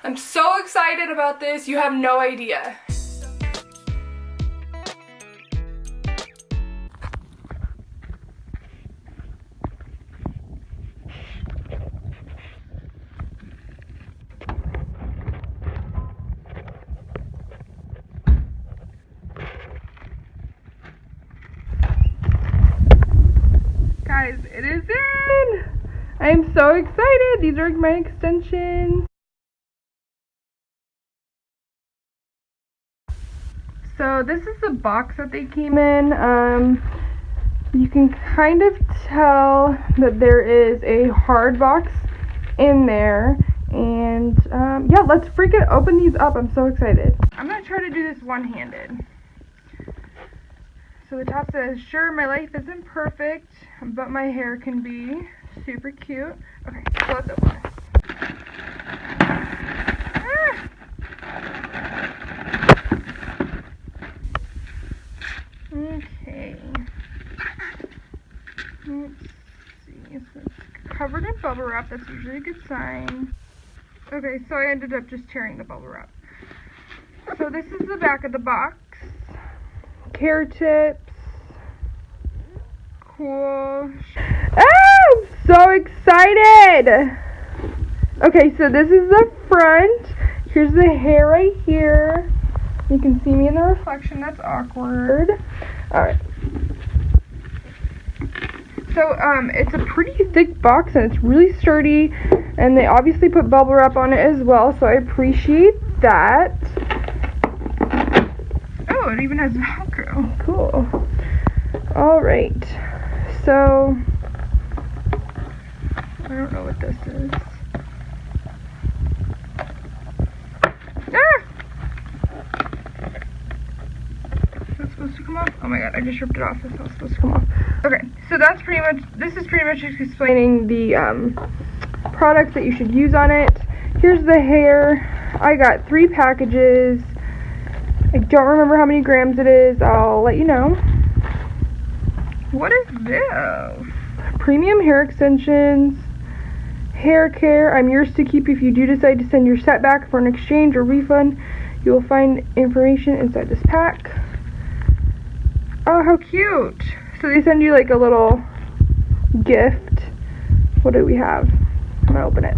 I'm so excited about this, you have no idea. Guys, it is in! I'm so excited! These are my extensions. So this is the box that they came in. You can kind of tell that there is a hard box in there. And yeah, let's freaking open these up. I'm so excited. I'm going to try to do this one-handed. So the top says, sure, my life isn't perfect, but my hair can be super cute. Okay, so let's open this. Ah! Okay. Let's see. So it's covered in bubble wrap. That's usually a good sign. Okay, so I ended up just tearing the bubble wrap. So this is the back of the box. Care tips. Cool. Ah, I'm so excited. Okay, so this is the front. Here's the hair right here. You can see me in the reflection. That's awkward. Alright. So, it's a pretty thick box and it's really sturdy. And they obviously put bubble wrap on it as well, so I appreciate that. Oh, it even has Velcro. Cool. Alright. So, I don't know what this is. Ah! Is that supposed to come off? Oh my god, I just ripped it off. It's not supposed to come off. Okay, so that's pretty much, this is pretty much just explaining the products that you should use on it. Here's the hair. I got 3 packages. I don't remember how many grams it is. I'll let you know. What is this? Premium hair extensions. Hair care. I'm yours to keep if you do decide to send your set back for an exchange or refund. You will find information inside this pack. Oh, how cute. So they send you like a little gift. What do we have? I'm gonna open it.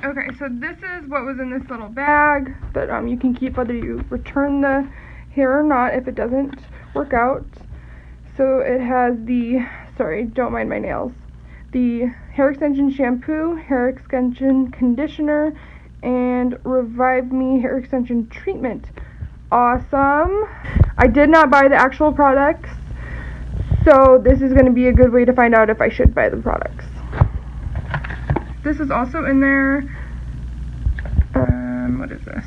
Okay, so this is what was in this little bag that you can keep whether you return the hair or not if it doesn't work out. So it has the, sorry, don't mind my nails, the hair extension shampoo, hair extension conditioner, and Revive Me hair extension treatment. Awesome. I did not buy the actual products, so this is going to be a good way to find out if I should buy the products. This is also in there. What is this?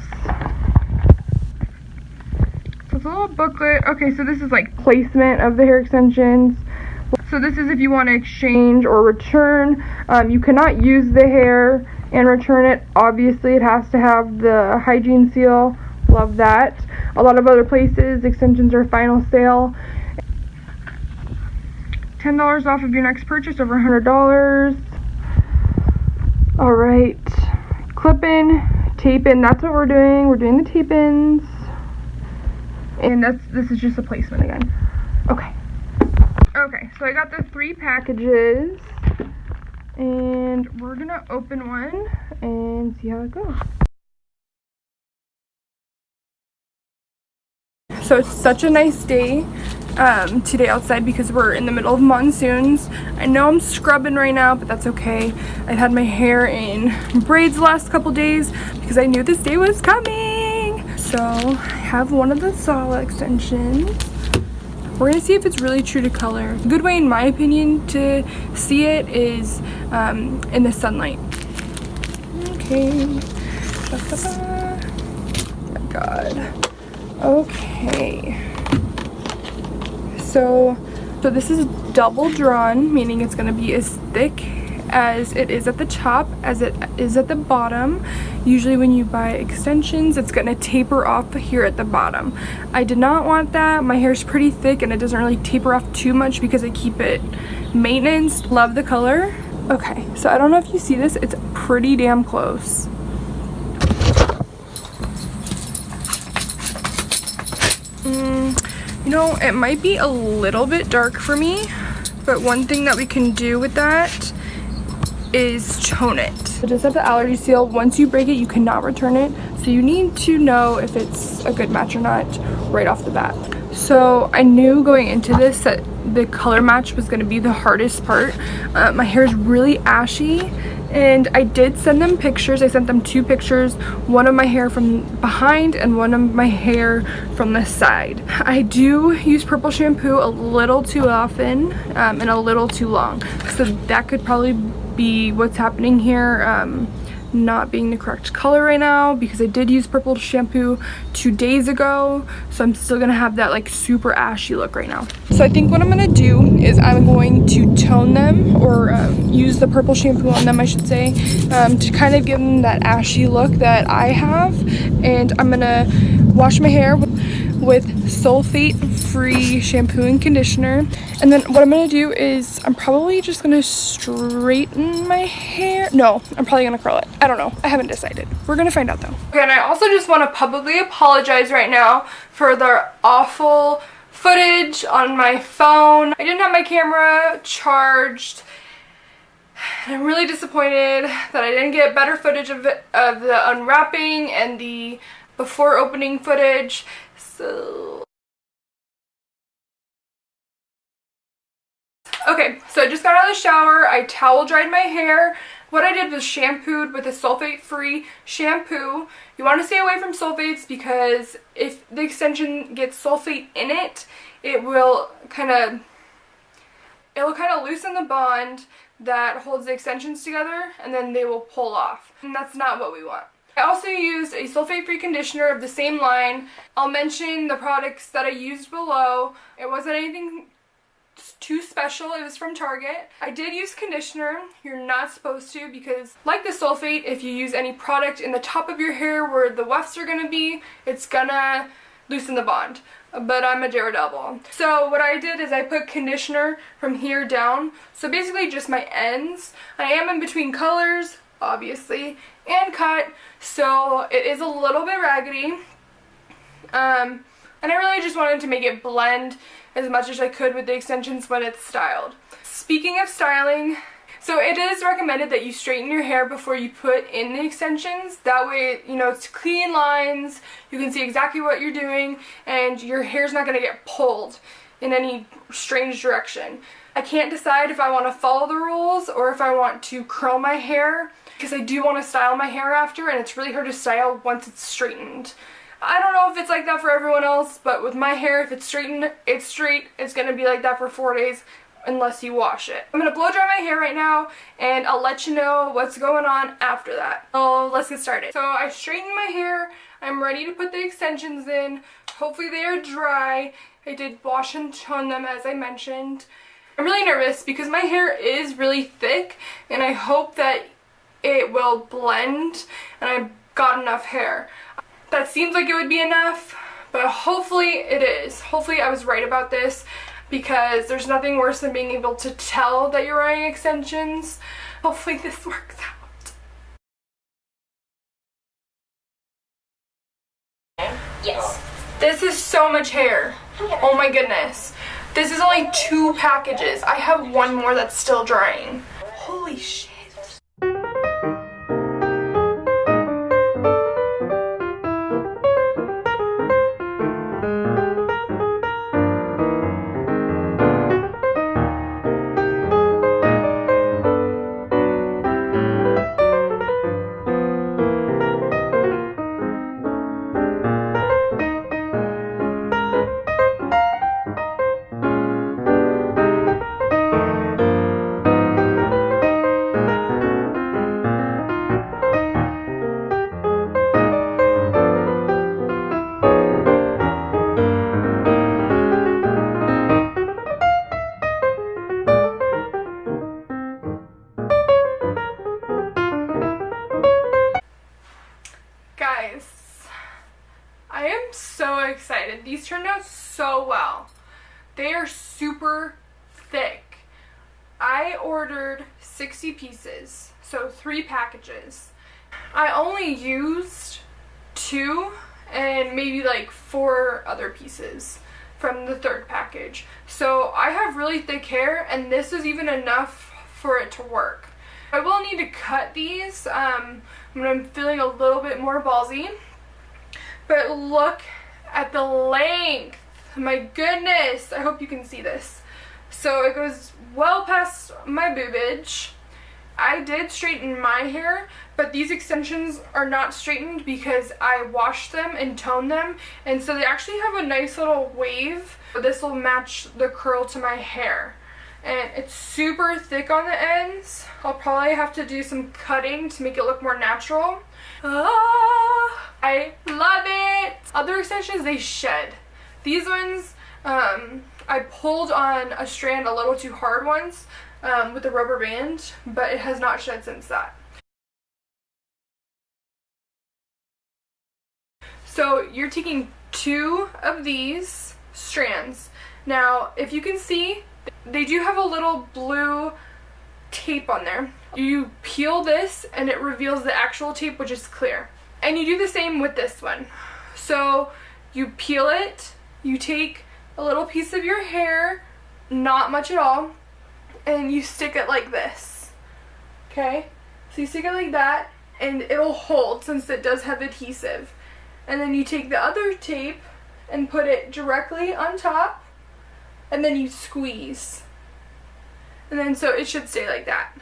So it's a little booklet. Okay, so this is like placement of the hair extensions. So this is if you want to exchange or return. You cannot use the hair and return it. Obviously, it has to have the hygiene seal. Love that. A lot of other places, extensions are final sale. $10 off of your next purchase over $100. Alright, clip-in, tape-in, that's what we're doing. We're doing the tape-ins. And this is just a placement again. Okay. Okay, so I got the 3 packages. And we're gonna open one and see how it goes. So it's such a nice day today outside because we're in the middle of monsoons. I know I'm scrubbing right now, but that's okay. I've had my hair in braids the last couple days because I knew this day was coming. So I have one of the ZALA extensions. We're gonna see if it's really true to color. A good way, in my opinion, to see it is in the sunlight. Okay. Oh my god. Okay, so this is double drawn, meaning it's going to be as thick as it is at the top as it is at the bottom. Usually when you buy extensions, it's going to taper off here at the bottom. I did not want that. My hair's pretty thick and it doesn't really taper off too much because I keep it maintenance. Love the color. Okay, so I don't know if you see this. It's pretty damn close. You know, it might be a little bit dark for me, but one thing that we can do with that is tone it. So just have the allergy seal. Once you break it, you cannot return it. So you need to know if it's a good match or not right off the bat. So I knew going into this that the color match was going to be the hardest part. My hair is really ashy, and I did send them pictures. I sent them 2 pictures, one of my hair from behind and one of my hair from the side. I do use purple shampoo a little too often and a little too long, so that could probably be what's happening here, not being the correct color right now, because I did use purple shampoo 2 days ago, so I'm still gonna have that like super ashy look right now. So I think what I'm gonna do is I'm going to tone them, or use the purple shampoo on them, I should say, to kind of give them that ashy look that I have. And I'm gonna wash my hair with sulfate-free shampoo and conditioner. And then what I'm gonna do is I'm probably just gonna straighten my hair. No, I'm probably gonna curl it. I don't know. I haven't decided. We're gonna find out though. Okay, and I also just want to publicly apologize right now for the awful footage on my phone. I didn't have my camera charged, and I'm really disappointed that I didn't get better footage of the unwrapping and the before opening footage. So okay, so I just got out of the shower. I towel dried my hair. What I did was shampooed with a sulfate-free shampoo. You want to stay away from sulfates because if the extension gets sulfate in it, it will kind of loosen the bond that holds the extensions together, and then they will pull off. And that's not what we want. I also used a sulfate-free conditioner of the same line. I'll mention the products that I used below. It wasn't anything too special. It was from Target. I did use conditioner. You're not supposed to, because like the sulfate, if you use any product in the top of your hair where the wefts are gonna be, it's gonna loosen the bond. But I'm a daredevil. So what I did is I put conditioner from here down. So basically just my ends. I am in between colors, obviously, and cut, so it is a little bit raggedy. And I really just wanted to make it blend as much as I could with the extensions when it's styled. Speaking of styling, so it is recommended that you straighten your hair before you put in the extensions. That way, you know, it's clean lines, you can see exactly what you're doing, and your hair's not gonna get pulled in any strange direction. I can't decide if I want to follow the rules or if I want to curl my hair, because I do want to style my hair after, and it's really hard to style once it's straightened. I don't know if it's like that for everyone else, but with my hair, if it's straightened, it's straight. It's going to be like that for 4 days unless you wash it. I'm going to blow dry my hair right now, and I'll let you know what's going on after that. So let's get started. So I straightened my hair. I'm ready to put the extensions in. Hopefully they are dry. I did wash and tone them, as I mentioned. I'm really nervous because my hair is really thick, and I hope that it will blend and I've got enough hair. That seems like it would be enough, but hopefully it is. Hopefully I was right about this, because there's nothing worse than being able to tell that you're wearing extensions. Hopefully this works out. Yes. This is so much hair. Oh my goodness. This is only 2 packages. I have 1 more that's still drying. Holy shit. I am so excited. These turned out so well. They are super thick. I ordered 60 pieces, so 3 packages. I only used 2, and maybe like 4 other pieces from the 3rd package. So I have really thick hair, and this is even enough for it to work. I will need to cut these when I'm feeling a little bit more ballsy. But look at the length. My goodness. I hope you can see this. So it goes well past my boobage. I did straighten my hair, but these extensions are not straightened because I washed them and toned them, and so they actually have a nice little wave. This will match the curl to my hair, and it's super thick on the ends. I'll probably have to do some cutting to make it look more natural. I love it! Other extensions, they shed. These ones, I pulled on a strand a little too hard once, with a rubber band, but it has not shed since that. So you're taking 2 of these strands. Now, if you can see, they do have a little blue tape on there. You peel this and it reveals the actual tape, which is clear. And you do the same with this one. So you peel it, you take a little piece of your hair, not much at all, and you stick it like this, okay? So you stick it like that, and it'll hold since it does have adhesive. And then you take the other tape and put it directly on top, and then you squeeze. And then so it should stay like that.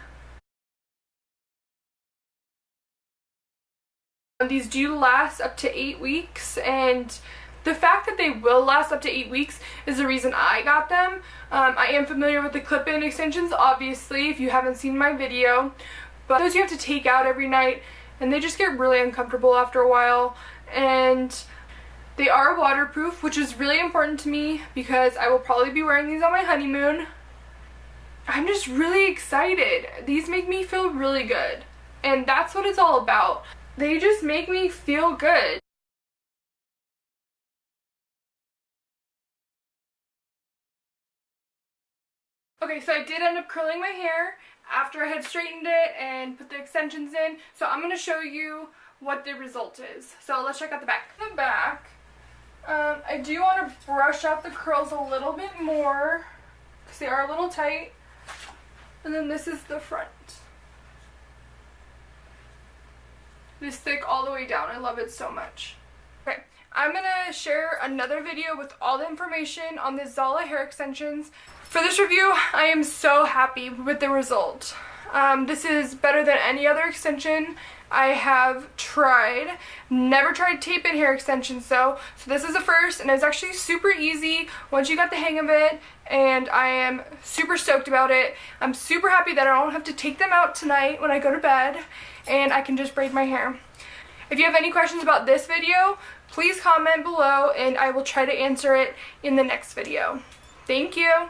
These do last up to 8 weeks, and the fact that they will last up to 8 weeks is the reason I got them. I am familiar with the clip-in extensions, obviously, if you haven't seen my video, but those you have to take out every night, and they just get really uncomfortable after a while, and they are waterproof, which is really important to me because I will probably be wearing these on my honeymoon. I'm just really excited. These make me feel really good, and that's what it's all about. They just make me feel good. Okay, so I did end up curling my hair after I had straightened it and put the extensions in. So I'm going to show you what the result is. So let's check out the back. The back, I do want to brush out the curls a little bit more because they are a little tight. And then this is the front. It is thick all the way down. I love it so much. Okay, I'm going to share another video with all the information on the ZALA hair extensions. For this review, I am so happy with the result. This is better than any other extension I have tried. Never tried tape-in hair extensions though, so this is the first, and it's actually super easy once you got the hang of it, and I am super stoked about it. I'm super happy that I don't have to take them out tonight when I go to bed, and I can just braid my hair. If you have any questions about this video, please comment below, and I will try to answer it in the next video. Thank you!